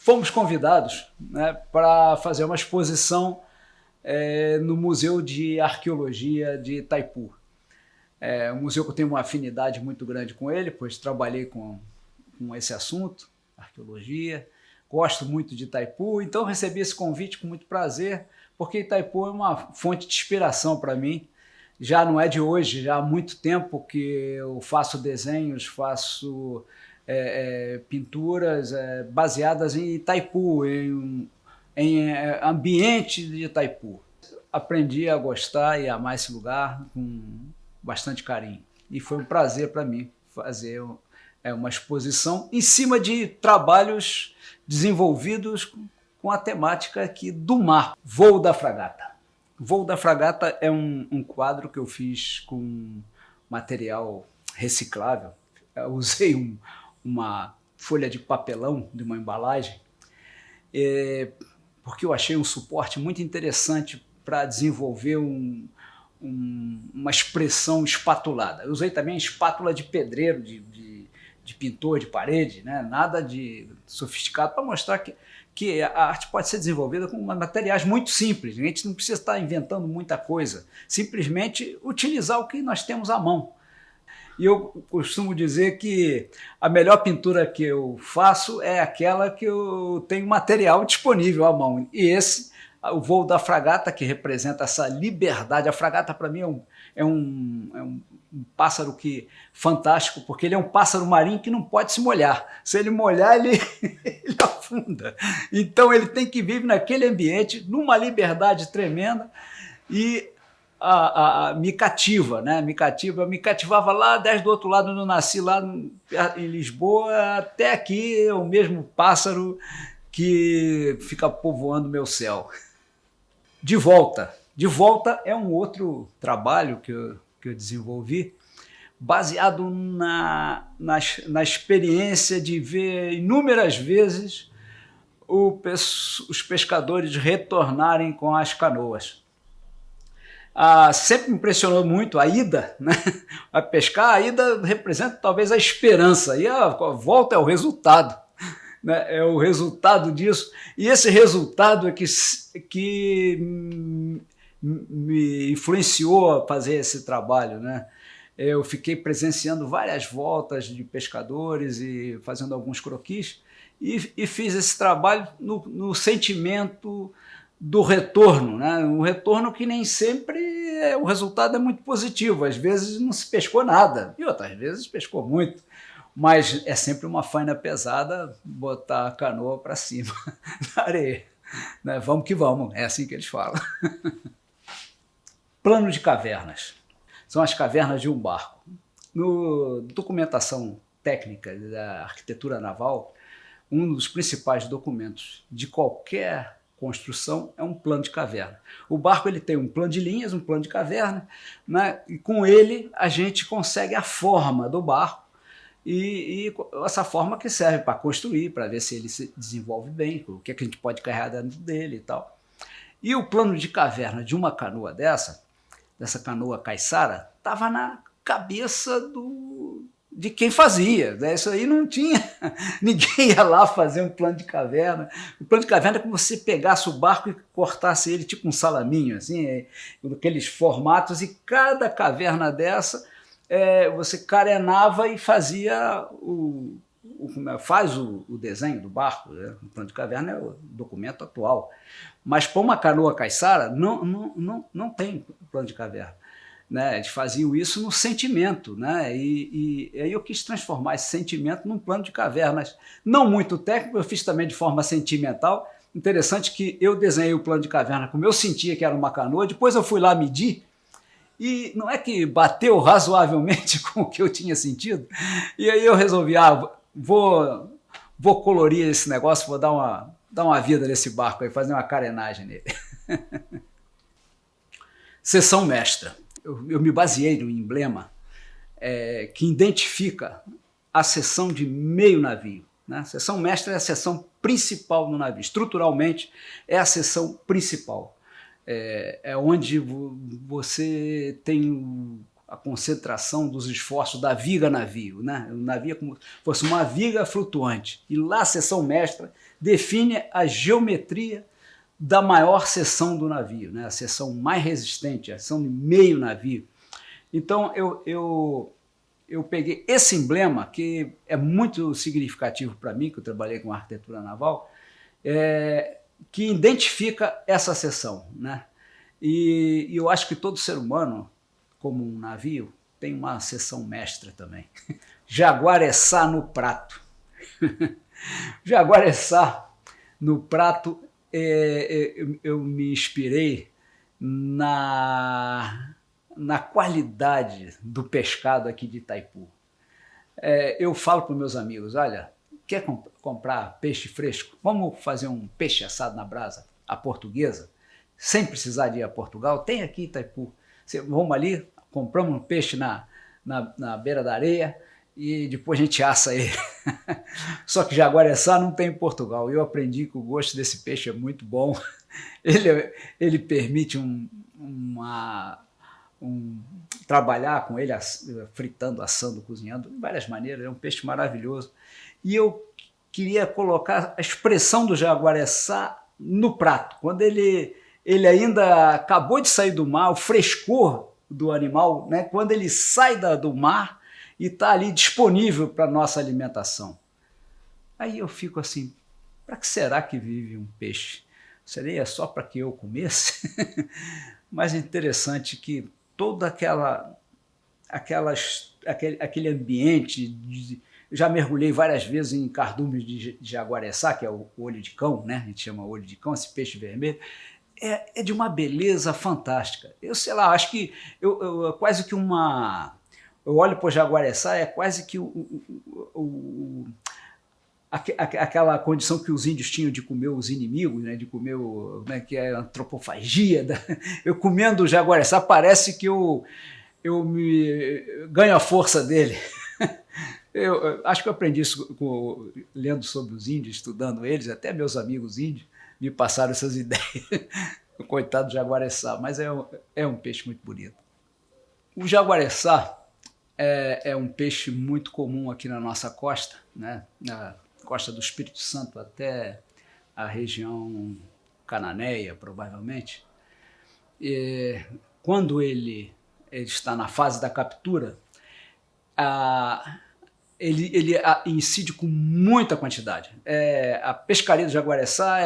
fomos convidados, né, para fazer uma exposição no Museu de Arqueologia de Itaipu. Um museu que eu tenho uma afinidade muito grande com ele, pois trabalhei com esse assunto, arqueologia, gosto muito de Itaipu, então recebi esse convite com muito prazer, porque Itaipu é uma fonte de inspiração para mim. Já não é de hoje, já há muito tempo que eu faço desenhos, faço pinturas baseadas em Itaipu, em ambiente de Itaipu. Aprendi a gostar e amar esse lugar com bastante carinho. E foi um prazer para mim fazer uma exposição em cima de trabalhos desenvolvidos com a temática aqui do mar. Voo da Fragata. Voo da Fragata é um quadro que eu fiz com material reciclável. Eu usei uma folha de papelão de uma embalagem, porque eu achei um suporte muito interessante para desenvolver uma expressão espatulada. Eu usei também espátula de pedreiro, de pintor de parede, né? Nada de sofisticado, para mostrar que a arte pode ser desenvolvida com materiais muito simples. A gente não precisa estar inventando muita coisa, simplesmente utilizar o que nós temos à mão. E eu costumo dizer que a melhor pintura que eu faço é aquela que eu tenho material disponível à mão. E o Voo da Fragata, que representa essa liberdade. A fragata, para mim, é um pássaro fantástico, porque ele é um pássaro marinho que não pode se molhar. Se ele molhar, ele afunda. Então ele tem que viver naquele ambiente, numa liberdade tremenda, e me cativa, né? Me cativava lá desde do outro lado, onde eu nasci, lá em Lisboa, até aqui é o mesmo pássaro que fica povoando meu céu. De Volta é um outro trabalho que eu desenvolvi, baseado na experiência de ver inúmeras vezes os pescadores retornarem com as canoas. Sempre me impressionou muito a ida, né? A pescar. A ida representa talvez a esperança, e a volta é o resultado, né? É o resultado disso, e esse resultado é que me influenciou a fazer esse trabalho, né? Eu fiquei presenciando várias voltas de pescadores e fazendo alguns croquis, e fiz esse trabalho no sentimento do retorno, né? Um retorno que nem sempre o resultado é muito positivo. Às vezes não se pescou nada, e outras vezes pescou muito, mas é sempre uma faina pesada botar a canoa para cima da areia, né? Vamos que vamos, é assim que eles falam. Plano de cavernas. São as cavernas de um barco. No documentação técnica da arquitetura naval, um dos principais documentos de qualquer construção é um plano de caverna. O barco ele tem um plano de linhas, um plano de caverna, né? E com ele a gente consegue a forma do barco, e essa forma que serve para construir, para ver se ele se desenvolve bem, o que a gente pode carregar dentro dele e tal. E o plano de caverna de uma canoa dessa canoa caiçara, estava na cabeça de quem fazia, né? Isso aí não tinha, ninguém ia lá fazer um plano de caverna. O plano de caverna é que você pegasse o barco e cortasse ele tipo um salaminho, assim, aqueles formatos, e cada caverna dessa você carenava e fazia faz o desenho do barco, né? O plano de caverna é o documento atual. Mas para uma canoa caiçara não tem plano de caverna, né? Eles faziam isso no sentimento, né? E aí eu quis transformar esse sentimento num plano de cavernas, não muito técnico, eu fiz também de forma sentimental. Interessante que eu desenhei o plano de caverna como eu sentia que era uma canoa, depois eu fui lá medir, e não é que bateu razoavelmente com o que eu tinha sentido, e aí eu resolvi, vou colorir esse negócio, vou dar uma vida nesse barco aí, fazer uma carenagem nele. Seção mestra. Eu me baseei no emblema que identifica a seção de meio navio, né? A seção mestra é a seção principal no navio. Estruturalmente é a seção principal. É onde você tem a concentração dos esforços da viga navio, né? O navio é como se fosse uma viga flutuante. E lá a seção mestra define a geometria da maior seção do navio, né? A seção mais resistente, a seção de meio navio. Então eu peguei esse emblema, que é muito significativo para mim, que eu trabalhei com arquitetura naval, que identifica essa seção, né? E eu acho que todo ser humano, como um navio, tem uma seção mestra também. Jaguareçá no prato. Jaguareçá no prato, eu me inspirei na qualidade do pescado aqui de Itaipu. Eu falo para os meus amigos, olha, quer comprar peixe fresco? Vamos fazer um peixe assado na brasa, à portuguesa, sem precisar de ir a Portugal? Tem aqui em Itaipu. Vamos ali, compramos um peixe na beira da areia e depois a gente assa ele. Só que Jaguareçá não tem em Portugal. Eu aprendi que o gosto desse peixe é muito bom. Ele permite trabalhar com ele fritando, assando, cozinhando, de várias maneiras. É um peixe maravilhoso. E eu queria colocar a expressão do jaguareçá no prato. Quando ele ainda acabou de sair do mar, o frescor do animal, né? Quando ele sai do mar e está ali disponível para a nossa alimentação. Aí eu fico assim, para que será que vive um peixe? Seria só para que eu comesse? Mas é interessante que todo aquele ambiente, já mergulhei várias vezes em cardumes de jaguareçá, que é o olho de cão, né? A gente chama olho de cão, esse peixe vermelho, é de uma beleza fantástica. Eu sei lá, acho que quase que eu olho para o jaguareçá, é quase que aquela condição que os índios tinham de comer os inimigos, né, de comer que é a antropofagia. Eu comendo o jaguareçá, parece que eu me ganho a força dele. Eu acho que eu aprendi isso lendo sobre os índios, estudando eles, até meus amigos índios me passaram essas ideias. O coitado do jaguareçá, mas é um peixe muito bonito. O jaguareçá é um peixe muito comum aqui na nossa costa, né? Na costa do Espírito Santo até a região cananeia, provavelmente. Quando ele está na fase da captura, ele incide com muita quantidade. A pescaria do jaguareçá,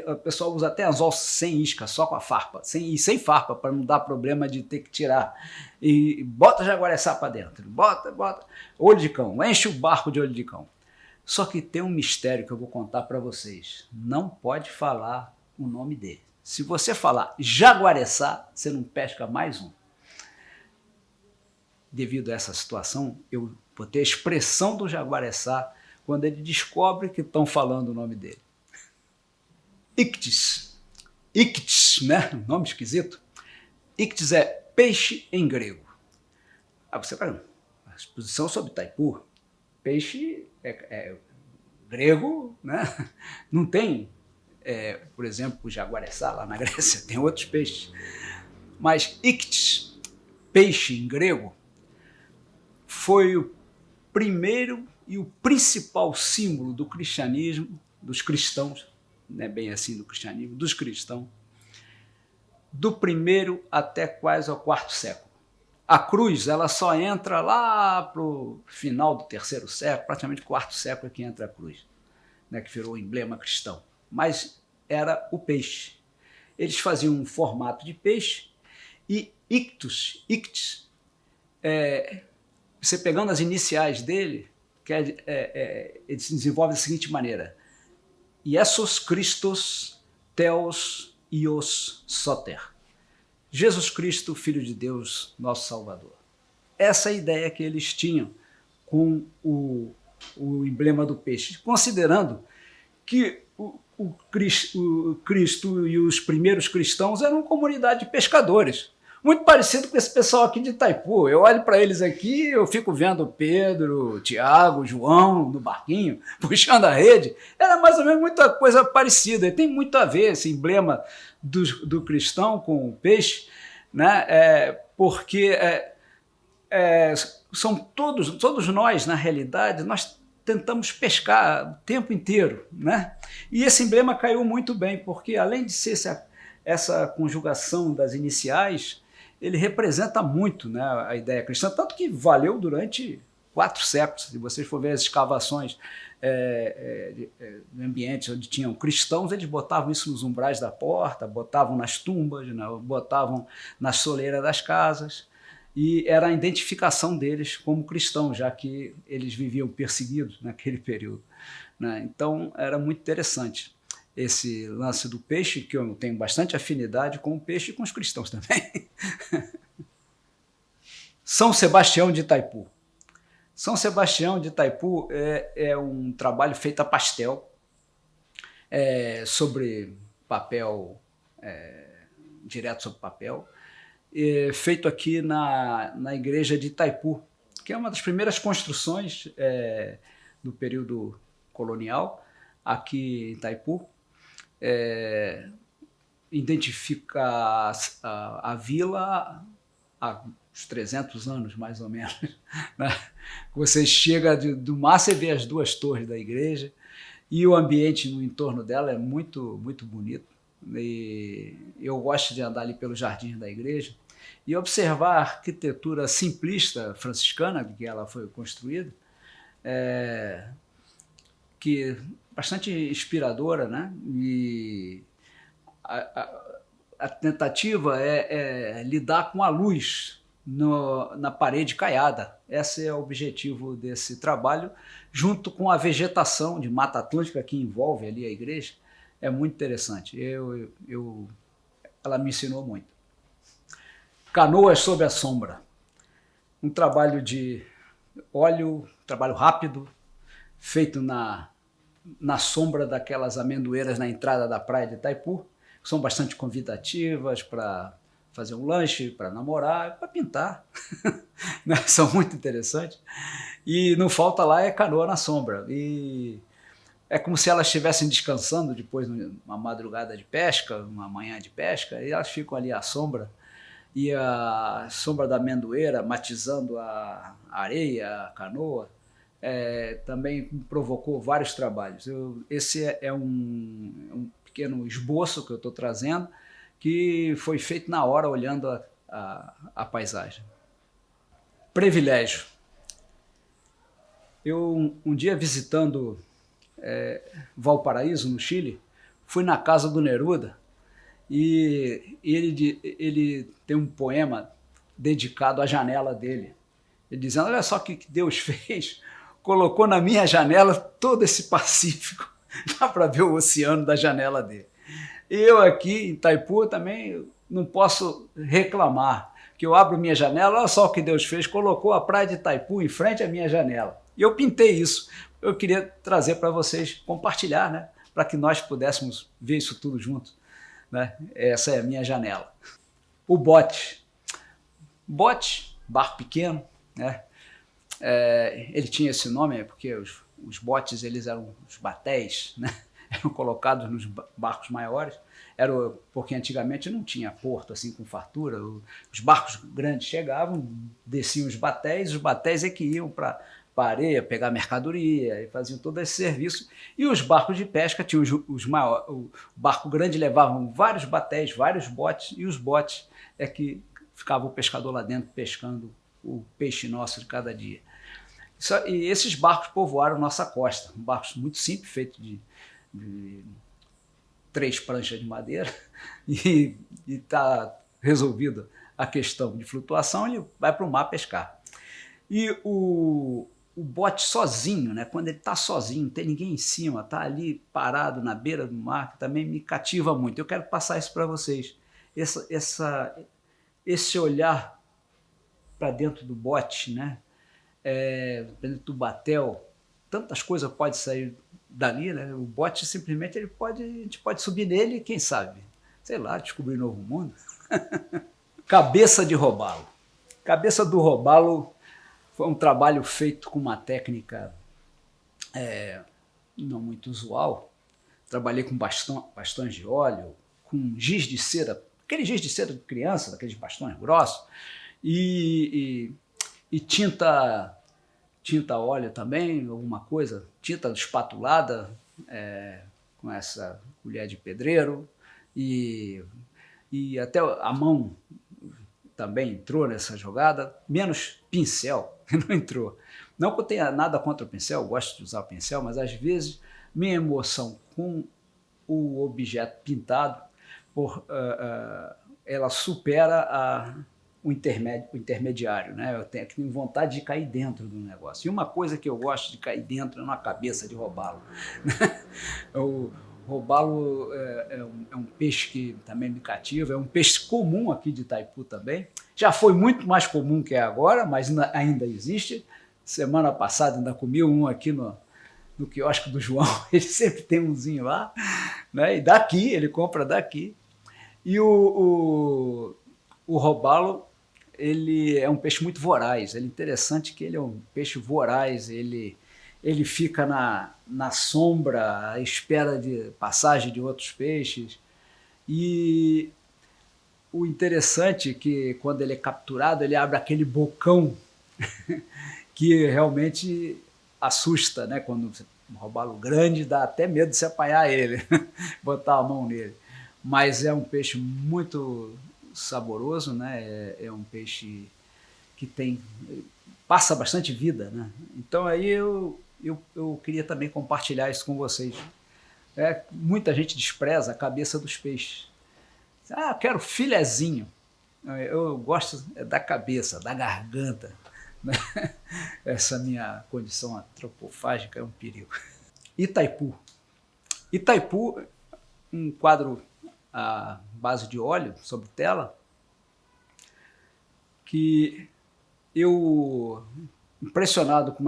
o pessoal usa até anzol sem isca, só com a farpa, sem farpa, para não dar problema de ter que tirar. E bota jaguareçá para dentro, bota, olho de cão, enche o barco de olho de cão. Só que tem um mistério que eu vou contar para vocês. Não pode falar o nome dele. Se você falar jaguareçá, você não pesca mais um. Devido a essa situação, eu botei a expressão do jaguareçá quando ele descobre que estão falando o nome dele. Ictis. Ictis, né? Nome esquisito. Ictis é peixe em grego. Você vai, a exposição sobre Itaipu. Peixe é grego, né? Não tem, por exemplo, o jaguareçá lá na Grécia, tem outros peixes. Mas Ictis, peixe em grego, foi o primeiro e o principal símbolo do cristianismo, dos cristãos, não é bem assim do cristianismo, dos cristãos, do primeiro até quase ao quarto século. A cruz, ela só entra lá para o final do terceiro século, praticamente quarto século é que entra a cruz, né, que virou o emblema cristão. Mas era o peixe. Eles faziam um formato de peixe e ictus, você pegando as iniciais dele, ele se desenvolve da seguinte maneira: Iesus Christos Theos Ios Soter. Jesus Cristo, Filho de Deus, nosso Salvador. Essa é a ideia que eles tinham com o emblema do peixe, considerando que o Cristo e os primeiros cristãos eram comunidade de pescadores. Muito parecido com esse pessoal aqui de Itaipu. Eu olho para eles aqui, eu fico vendo Pedro, Tiago, João no barquinho, puxando a rede. Era mais ou menos muita coisa parecida. E tem muito a ver esse emblema do cristão com o peixe, né? Porque são todos nós, na realidade, nós tentamos pescar o tempo inteiro, né? E esse emblema caiu muito bem, porque além de ser essa conjugação das iniciais, ele representa muito, né, a ideia cristã, tanto que valeu durante 4 séculos. Se vocês for ver as escavações no ambiente onde tinham cristãos, eles botavam isso nos umbrais da porta, botavam nas tumbas, né, botavam na soleira das casas, e era a identificação deles como cristãos, já que eles viviam perseguidos naquele período, né? Então era muito interessante esse lance do peixe, que eu tenho bastante afinidade com o peixe e com os cristãos também. São Sebastião de Itaipu. São Sebastião de Itaipu é um trabalho feito a pastel, sobre papel, direto sobre papel, feito aqui na igreja de Itaipu, que é uma das primeiras construções do período colonial, aqui em Itaipu. Identifica a vila há uns 300 anos, mais ou menos, né? Você chega do mar, você vê as 2 torres da igreja, e o ambiente no entorno dela é muito, muito bonito. E eu gosto de andar ali pelos jardins da igreja e observar a arquitetura simplista franciscana que ela foi construída, que é bastante inspiradora, né? E a tentativa é lidar com a luz na parede caiada. Esse é o objetivo desse trabalho, junto com a vegetação de Mata Atlântica que envolve ali a igreja. É muito interessante. Ela me ensinou muito. Canoas sob a sombra. Um trabalho de óleo, trabalho rápido, feito na sombra daquelas amendoeiras na entrada da praia de Itaipu, que são bastante convidativas para fazer um lanche, para namorar, para pintar. Né? São muito interessantes. E não falta lá canoa na sombra. E é como se elas estivessem descansando depois de uma madrugada de pesca, uma manhã de pesca, e elas ficam ali à sombra, e a sombra da amendoeira matizando a areia, a canoa, também provocou vários trabalhos. Esse é um pequeno esboço que eu estou trazendo, que foi feito na hora, olhando a paisagem. Privilégio. Eu, um dia visitando Valparaíso, no Chile, fui na casa do Neruda, e ele tem um poema dedicado à janela dele. Ele dizendo, olha só o que Deus fez, colocou na minha janela todo esse Pacífico, dá para ver o oceano da janela dele. Eu aqui em Itaipu também não posso reclamar, que eu abro minha janela, olha só o que Deus fez, colocou a praia de Itaipu em frente à minha janela. E eu pintei isso. Eu queria trazer para vocês, compartilhar, né, para que nós pudéssemos ver isso tudo junto, né? Essa é a minha janela. O bote. Bote, barco pequeno, né? Ele tinha esse nome porque os botes eles eram os batéis, né? Eram colocados nos barcos maiores, porque antigamente não tinha porto assim com fartura. Os barcos grandes chegavam, desciam os batéis é que iam para areia, pegar mercadoria, e faziam todo esse serviço. E os barcos de pesca tinham os maiores. O barco grande levavam vários batéis, vários botes, e os botes é que ficava o pescador lá dentro pescando o peixe nosso de cada dia. E esses barcos povoaram nossa costa, barcos muito simples, feitos de 3 pranchas de madeira, e está resolvida a questão de flutuação, ele vai para o mar pescar. E o bote sozinho, né, quando ele está sozinho, não tem ninguém em cima, está ali parado na beira do mar, que também me cativa muito. Eu quero passar isso para vocês, esse olhar para dentro do bote, né, dentro do batel, tantas coisas podem sair dali, né? O bote simplesmente a gente pode subir nele e quem sabe, sei lá, descobrir um novo mundo. Cabeça de robalo. Cabeça do robalo foi um trabalho feito com uma técnica não muito usual. Trabalhei com bastões de óleo, com giz de cera, aquele giz de cera de criança, daqueles bastões grossos, e tinta tinta a óleo também, alguma coisa, tinta espatulada, com essa colher de pedreiro, e até a mão também entrou nessa jogada, menos pincel, não entrou. Não que eu tenha nada contra o pincel, eu gosto de usar o pincel, mas às vezes minha emoção com o objeto pintado, ela supera o intermediário, né? Eu tenho vontade de cair dentro do negócio. E uma coisa que eu gosto de cair dentro é na cabeça de robalo. O robalo é um peixe que também me cativa, é um peixe comum aqui de Itaipu também. Já foi muito mais comum que é agora, mas ainda existe. Semana passada ainda comi um aqui no quiosque do João, ele sempre tem umzinho lá, né? E daqui, ele compra daqui. E o robalo, ele é um peixe muito voraz. É interessante que ele é um peixe voraz, ele fica na sombra à espera de passagem de outros peixes. E o interessante é que quando ele é capturado, ele abre aquele bocão que realmente assusta, né? Quando um robalo grande, dá até medo de se apanhar ele, botar a mão nele. Mas é um peixe muito saboroso, né? É um peixe que passa bastante vida, né? Então aí eu queria também compartilhar isso com vocês. Muita gente despreza a cabeça dos peixes. Ah, eu quero filezinho. Eu gosto da cabeça, da garganta. Né? Essa minha condição antropofágica é um perigo. Itaipu. Itaipu, um quadro à base de óleo sobre tela, que eu, impressionado com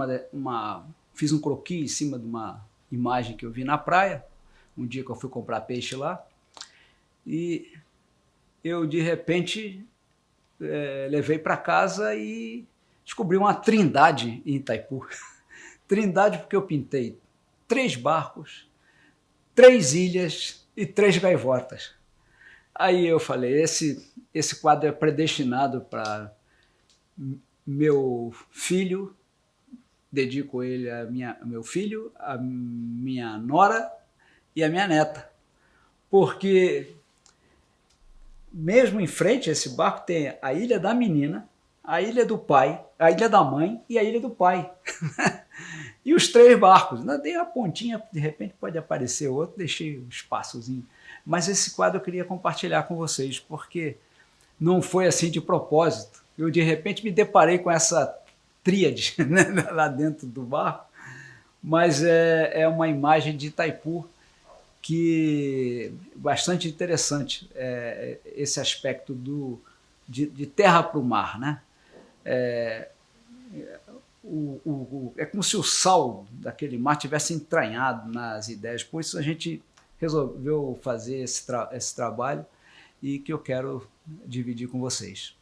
fiz um croquis em cima de uma imagem que eu vi na praia, um dia que eu fui comprar peixe lá, e eu de repente levei para casa e descobri uma trindade em Itaipu. Trindade porque eu pintei 3 barcos, 3 ilhas e 3 gaivotas. Aí eu falei, esse quadro é predestinado para meu filho, dedico ele ao meu filho, a minha nora e a minha neta. Porque mesmo em frente a esse barco tem a ilha da menina, a ilha do pai, a ilha da mãe e a ilha do pai. E os 3 barcos. Dei a pontinha, de repente pode aparecer outro, deixei um espaçozinho. Mas esse quadro eu queria compartilhar com vocês, porque não foi assim de propósito. Eu de repente me deparei com essa tríade, né, lá dentro do barco, mas é uma imagem de Itaipu que é bastante interessante, esse aspecto de terra para o mar, né? É como se o sal daquele mar tivesse entranhado nas ideias, por isso a gente resolveu fazer esse trabalho e que eu quero dividir com vocês.